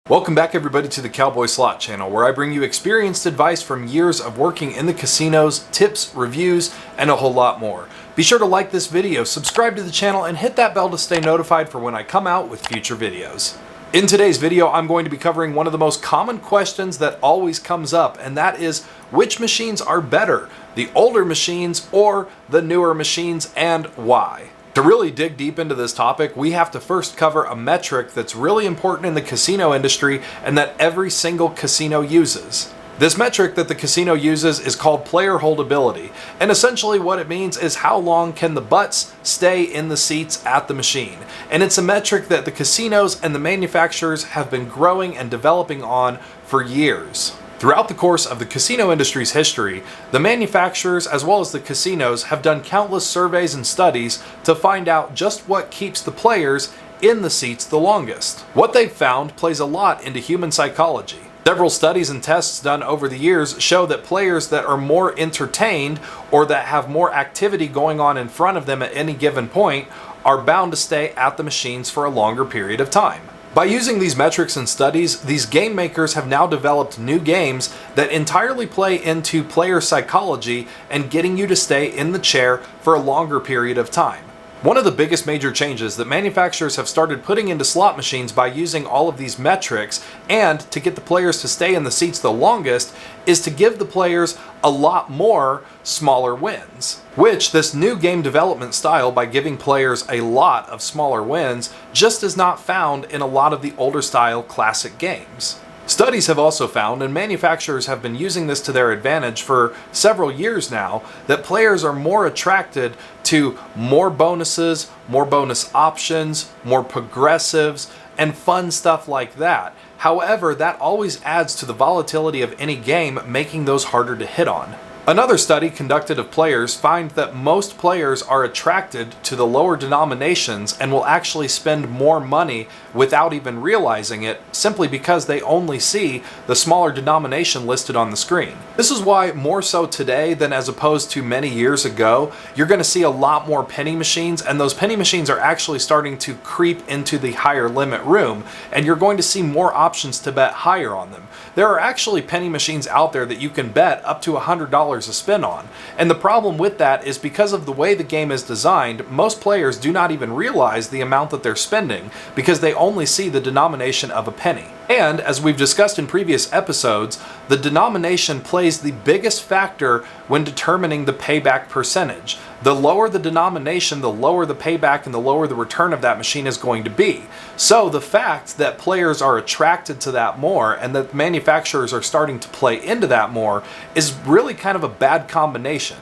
Welcome back everybody to the Cowboy Slot channel, where I bring you experienced advice from years of working in the casinos, tips, reviews, and a whole lot more. Be sure to like this video, subscribe to the channel, and hit that bell to stay notified for when I come out with future videos. In today's video, I'm going to be covering one of the most common questions that always comes up, and that is, which machines are better, the older machines or the newer machines, and why? To really dig deep into this topic, we have to first cover a metric that's really important in the casino industry and that every single casino uses. This metric that the casino uses is called player holdability, and essentially what it means is how long can the butts stay in the seats at the machine. And it's a metric that the casinos and the manufacturers have been growing and developing on for years. Throughout the course of the casino industry's history, the manufacturers as well as the casinos have done countless surveys and studies to find out just what keeps the players in the seats the longest. What they've found plays a lot into human psychology. Several studies and tests done over the years show that players that are more entertained or that have more activity going on in front of them at any given point are bound to stay at the machines for a longer period of time. By using these metrics and studies, these game makers have now developed new games that entirely play into player psychology and getting you to stay in the chair for a longer period of time. One of the biggest major changes that manufacturers have started putting into slot machines by using all of these metrics and to get the players to stay in the seats the longest is to give the players a lot more smaller wins. Which this new game development style, by giving players a lot of smaller wins, just is not found in a lot of the older style classic games. Studies have also found, and manufacturers have been using this to their advantage for several years now, that players are more attracted to more bonuses, more bonus options, more progressives, and fun stuff like that. However, that always adds to the volatility of any game, making those harder to hit on. Another study conducted of players find that most players are attracted to the lower denominations and will actually spend more money without even realizing it, simply because they only see the smaller denomination listed on the screen. This is why more so today than as opposed to many years ago, you're going to see a lot more penny machines, and those penny machines are actually starting to creep into the higher limit room, and you're going to see more options to bet higher on them. There are actually penny machines out there that you can bet up to $100 a spin on. And the problem with that is because of the way the game is designed, most players do not even realize the amount that they're spending because they only see the denomination of a penny. And as we've discussed in previous episodes, the denomination plays the biggest factor when determining the payback percentage. The lower the denomination, the lower the payback and the lower the return of that machine is going to be. So the fact that players are attracted to that more and that manufacturers are starting to play into that more is really kind of a bad combination.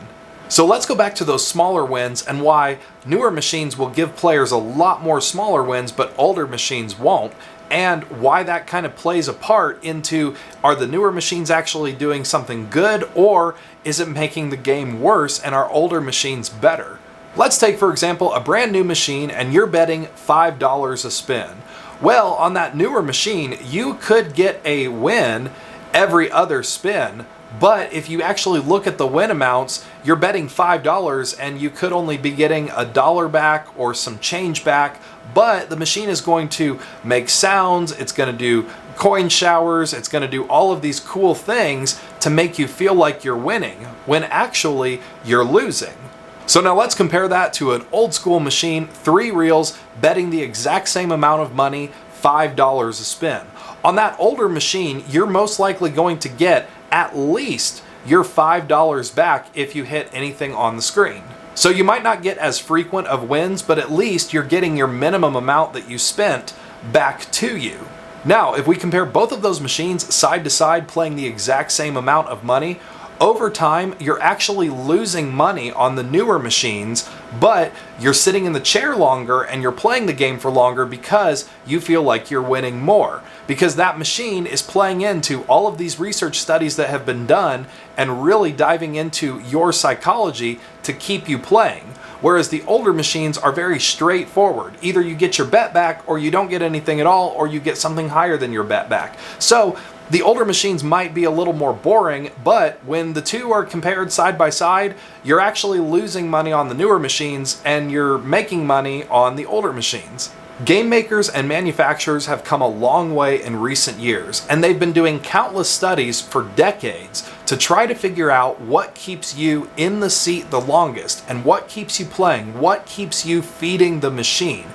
So let's go back to those smaller wins and why newer machines will give players a lot more smaller wins but older machines won't, and why that kind of plays a part into, are the newer machines actually doing something good, or is it making the game worse and are older machines better? Let's take, for example, a brand new machine and you're betting $5 a spin. Well, on that newer machine, you could get a win every other spin, but if you actually look at the win amounts, you're betting $5 and you could only be getting $1 back or some change back, but the machine is going to make sounds, it's going to do coin showers, it's going to do all of these cool things to make you feel like you're winning, when actually you're losing. So now let's compare that to an old school machine, 3 reels, betting the exact same amount of money, $5 a spin. On that older machine, you're most likely going to get at least your $5 back if you hit anything on the screen. So you might not get as frequent of wins, but at least you're getting your minimum amount that you spent back to you. Now, if we compare both of those machines side to side playing the exact same amount of money, over time, you're actually losing money on the newer machines, but you're sitting in the chair longer and you're playing the game for longer because you feel like you're winning more. Because that machine is playing into all of these research studies that have been done and really diving into your psychology to keep you playing. Whereas the older machines are very straightforward. Either you get your bet back or you don't get anything at all, or you get something higher than your bet back. So the older machines might be a little more boring, but when the two are compared side by side, you're actually losing money on the newer machines and you're making money on the older machines. Game makers and manufacturers have come a long way in recent years, and they've been doing countless studies for decades to try to figure out what keeps you in the seat the longest and what keeps you playing, what keeps you feeding the machine.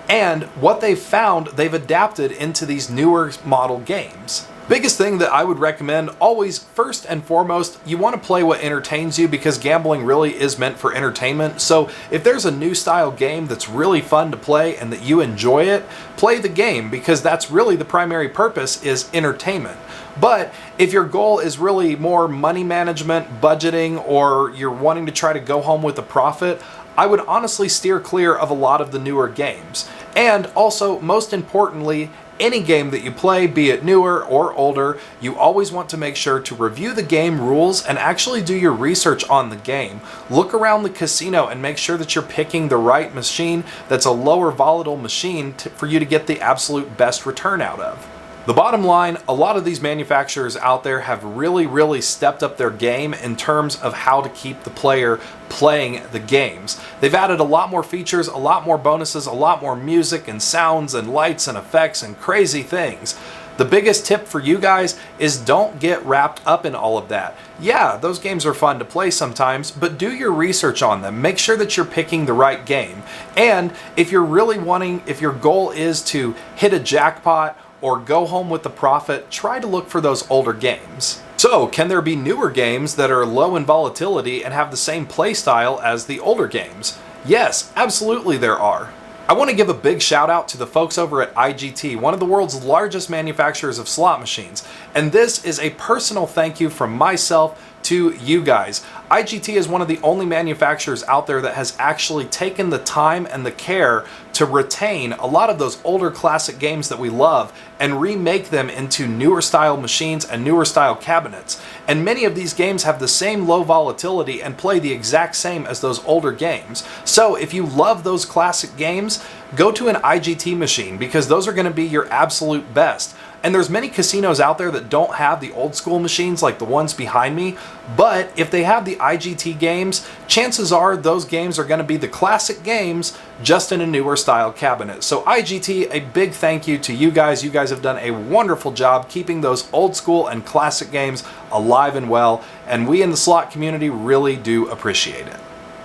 And what they've found, they've adapted into these newer model games. Biggest thing that I would recommend, always first and foremost, you want to play what entertains you, because gambling really is meant for entertainment. So if there's a new style game that's really fun to play and that you enjoy it, play the game, because that's really the primary purpose, is entertainment. But if your goal is really more money management, budgeting, or you're wanting to try to go home with a profit, I would honestly steer clear of a lot of the newer games. And also, most importantly, any game that you play, be it newer or older, you always want to make sure to review the game rules and actually do your research on the game. Look around the casino and make sure that you're picking the right machine that's a lower volatile machine for you to get the absolute best return out of. The bottom line, a lot of these manufacturers out there have really stepped up their game in terms of how to keep the player playing the games. They've added a lot more features, a lot more bonuses, a lot more music and sounds and lights and effects and crazy things. The biggest tip for you guys is don't get wrapped up in all of that. Yeah, those games are fun to play sometimes, but do your research on them. Make sure that you're picking the right game. And if you're really if your goal is to hit a jackpot or go home with the profit, try to look for those older games. So, can there be newer games that are low in volatility and have the same play style as the older games? Yes, absolutely there are. I want to give a big shout out to the folks over at IGT, one of the world's largest manufacturers of slot machines. And this is a personal thank you from myself to you guys. IGT is one of the only manufacturers out there that has actually taken the time and the care to retain a lot of those older classic games that we love and remake them into newer style machines and newer style cabinets. And many of these games have the same low volatility and play the exact same as those older games. So if you love those classic games, go to an IGT machine, because those are going to be your absolute best. And there's many casinos out there that don't have the old school machines like the ones behind me, but if they have the IGT games, chances are those games are going to be the classic games, just in a newer style cabinet. So IGT, a big thank you to you guys. You guys have done a wonderful job keeping those old school and classic games alive and well, and we in the slot community really do appreciate it.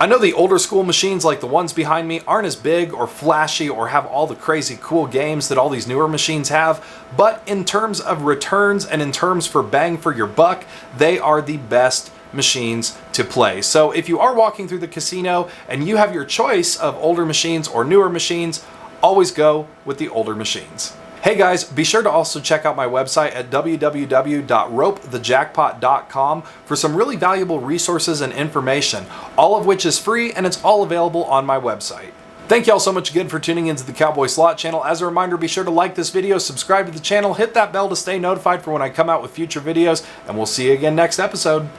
I know the older school machines like the ones behind me aren't as big or flashy or have all the crazy cool games that all these newer machines have, but in terms of returns and in terms for bang for your buck, they are the best machines to play. So if you are walking through the casino and you have your choice of older machines or newer machines, always go with the older machines. Hey guys, be sure to also check out my website at www.ropethejackpot.com for some really valuable resources and information, all of which is free, and it's all available on my website. Thank you all so much again for tuning into the Cowboy Slot channel. As a reminder, be sure to like this video, subscribe to the channel, hit that bell to stay notified for when I come out with future videos, and we'll see you again next episode.